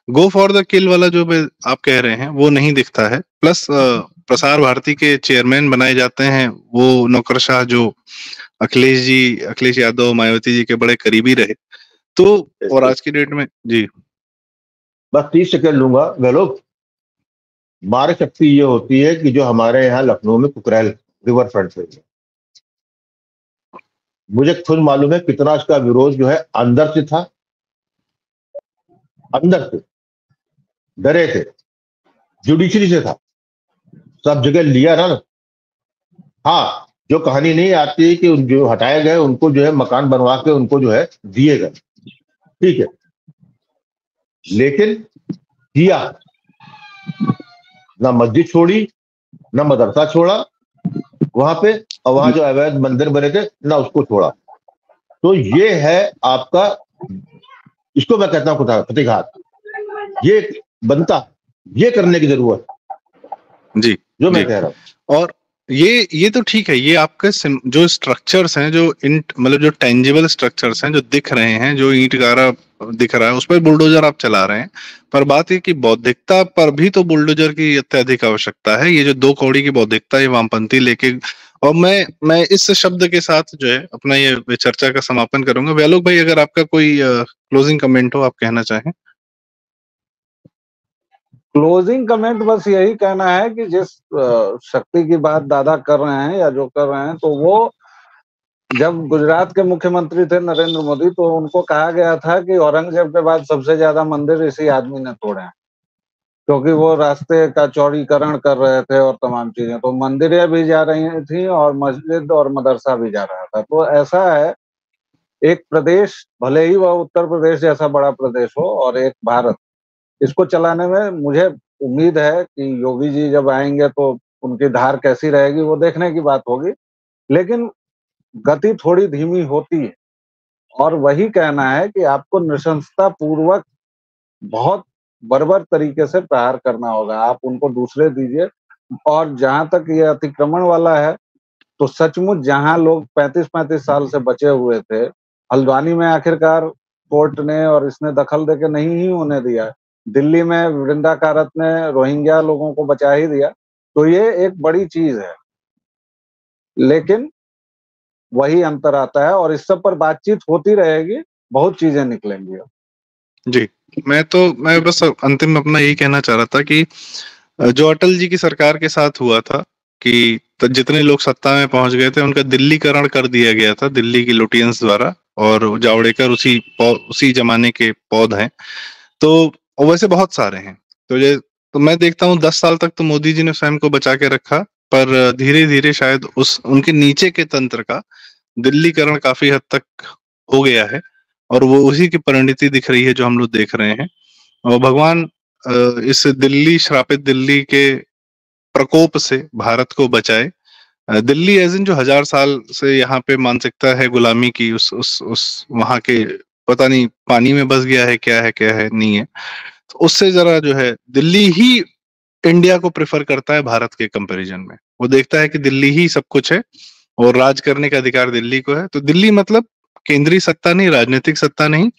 गो फॉर द किल वाला जो आप कह रहे हैं वो नहीं दिखता है। प्लस प्रसार भारती के चेयरमैन बनाए जाते हैं वो नौकरशाह जो अखिलेश यादव मायावती जी के बड़े करीबी रहे। तो और आज की डेट में जी बस 30 सेकंड लूंगा। वे लोग मारक शक्ति ये होती है कि जो हमारे यहाँ लखनऊ में कुकरेल रिवर फ्रंट पे, मुझे खुद मालूम है कितना इसका विरोध जो है अंदर से था, अंदर से डरे थे, जुडिशरी से था, सब जगह लिया ना। हाँ, जो कहानी नहीं आती कि जो हटाए गए उनको जो है मकान बनवा के उनको जो है दिए गए, ठीक है, लेकिन किया ना, मस्जिद छोड़ी ना मदरसा छोड़ा वहां पे, और वहां जो अवैध मंदिर बने थे ना उसको छोड़ा। तो ये है आपका, इसको मैं कहता हूं प्रतिघात। ये बनता, ये करने की जरूरत जी जो मैं कह रहा हूं। और ये तो ठीक है, ये आपके जो स्ट्रक्चर्स हैं, जो मतलब जो टेंजिबल स्ट्रक्चर्स हैं जो दिख रहे हैं, जो ईंट गारा दिख रहा है उस पर बुलडोजर आप चला रहे हैं। पर बात ये कि बौद्धिकता पर भी तो बुलडोजर की अत्यधिक आवश्यकता है। ये जो 2 कौड़ी की बौद्धिकता ये वामपंथी लेके, और मैं इस शब्द के साथ जो है अपना ये चर्चा का समापन करूंगा। व्यालोक भाई, अगर आपका कोई क्लोजिंग कमेंट हो, आप कहना चाहें। क्लोजिंग कमेंट बस यही कहना है कि जिस शक्ति की बात दादा कर रहे हैं या जो कर रहे हैं, तो वो जब गुजरात के मुख्यमंत्री थे नरेंद्र मोदी, तो उनको कहा गया था कि औरंगजेब के बाद सबसे ज्यादा मंदिर इसी आदमी ने तोड़े हैं, क्योंकि वो रास्ते का चौड़ीकरण कर रहे थे और तमाम चीजें। तो मंदिरें भी जा रही थी और मस्जिद और मदरसा भी जा रहा था। तो ऐसा है, एक प्रदेश, भले ही वह उत्तर प्रदेश जैसा बड़ा प्रदेश हो, और एक भारत, इसको चलाने में मुझे उम्मीद है कि योगी जी जब आएंगे तो उनकी धार कैसी रहेगी वो देखने की बात होगी, लेकिन गति थोड़ी धीमी होती है। और वही कहना है कि आपको नृशंसता पूर्वक बहुत बर्बर तरीके से प्रहार करना होगा। आप उनको दूसरे दीजिए। और जहां तक ये अतिक्रमण वाला है, तो सचमुच जहां लोग 35-35 साल से बचे हुए थे, हल्द्वानी में आखिरकार कोर्ट ने और इसने दखल देके नहीं ही होने दिया। दिल्ली में वृंदा कारत ने रोहिंग्या लोगों को बचा ही दिया। तो ये एक बड़ी चीज है, लेकिन वही अंतर आता है, और इस सब पर बातचीत होती रहेगी, बहुत चीजें निकलेंगी। जी, मैं बस अंतिम में अपना यही कहना चाह रहा था कि जो अटल जी की सरकार के साथ हुआ था कि जितने लोग सत्ता में पहुंच गए थे उनका दिल्लीकरण कर दिया गया था दिल्ली की लुटियंस द्वारा, और जावड़ेकर उसी जमाने के पौध हैं। तो और वैसे बहुत सारे हैं। तो मैं देखता हूँ 10 साल तक तो मोदी जी ने स्वयं को बचा के रखा, पर धीरे धीरे शायद उनके नीचे के तंत्र का दिल्लीकरण काफी हद तक हो गया है, और वो उसी की परिणति दिख रही है जो हम लोग देख रहे हैं। और भगवान इस दिल्ली, श्रापित दिल्ली के प्रकोप से भारत को बचाए। दिल्ली एज इन जो 1000 साल से यहाँ पे मानसिकता है गुलामी की, उस वहां के पता नहीं पानी में बस गया है, क्या है नहीं है, तो उससे जरा जो है दिल्ली ही इंडिया को प्रेफर करता है भारत के कंपैरिजन में। वो देखता है कि दिल्ली ही सब कुछ है और राज करने का अधिकार दिल्ली को है। तो दिल्ली मतलब केंद्रीय सत्ता नहीं, राजनीतिक सत्ता नहीं,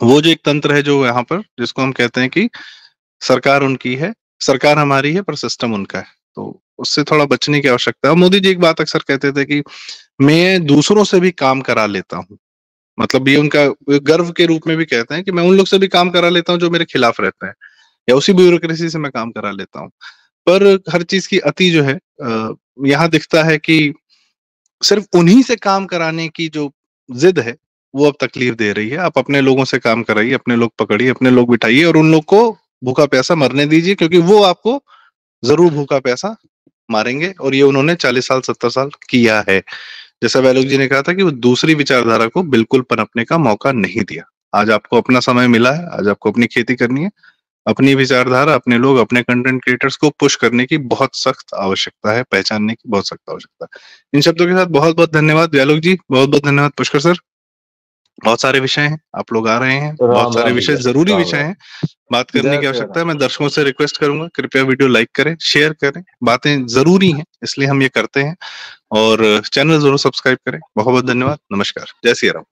वो जो एक तंत्र है जो यहाँ पर, जिसको हम कहते हैं कि सरकार उनकी है, सरकार हमारी है, पर सिस्टम उनका है। तो उससे थोड़ा बचने की आवश्यकता है। मोदी जी एक बात अक्सर कहते थे कि मैं दूसरों से भी काम करा लेता हूँ, मतलब ये उनका गर्व के रूप में भी कहते हैं कि मैं उन लोग से भी काम करा लेता हूँ जो मेरे खिलाफ रहते हैं, या उसी ब्यूरोक्रेसी से मैं काम करा लेता हूँ। पर हर चीज की अति जो है यहाँ दिखता है कि सिर्फ उन्हीं से काम कराने की जो जिद है वो अब तकलीफ दे रही है। आप अपने लोगों से काम कराइए, अपने लोग पकड़िए, अपने लोग बिठाइए, और उन लोग को भूखा प्यासा मरने दीजिए, क्योंकि वो आपको जरूर भूखा प्यासा मारेंगे। और ये उन्होंने 40 साल 70 साल किया है। जैसा वैलोक जी ने कहा था कि वो दूसरी विचारधारा को बिल्कुल पनपने का मौका नहीं दिया। आज आपको अपना समय मिला है, आज आपको अपनी खेती करनी है, अपनी विचारधारा, अपने लोग, अपने कंटेंट क्रिएटर्स को पुश करने की बहुत सख्त आवश्यकता है, पहचानने की बहुत सख्त आवश्यकता है। इन शब्दों के साथ बहुत बहुत धन्यवाद व्यालोक जी, बहुत बहुत धन्यवाद पुष्कर सर। बहुत सारे विषय हैं, आप लोग आ रहे हैं, बहुत सारे विषय, जरूरी विषय हैं, बात करने की आवश्यकता है। मैं दर्शकों से रिक्वेस्ट करूंगा, कृपया वीडियो लाइक करें, शेयर करें, बातें जरूरी हैं इसलिए हम ये करते हैं, और चैनल जरूर सब्सक्राइब करें। बहुत बहुत धन्यवाद, नमस्कार, जय सिया राम।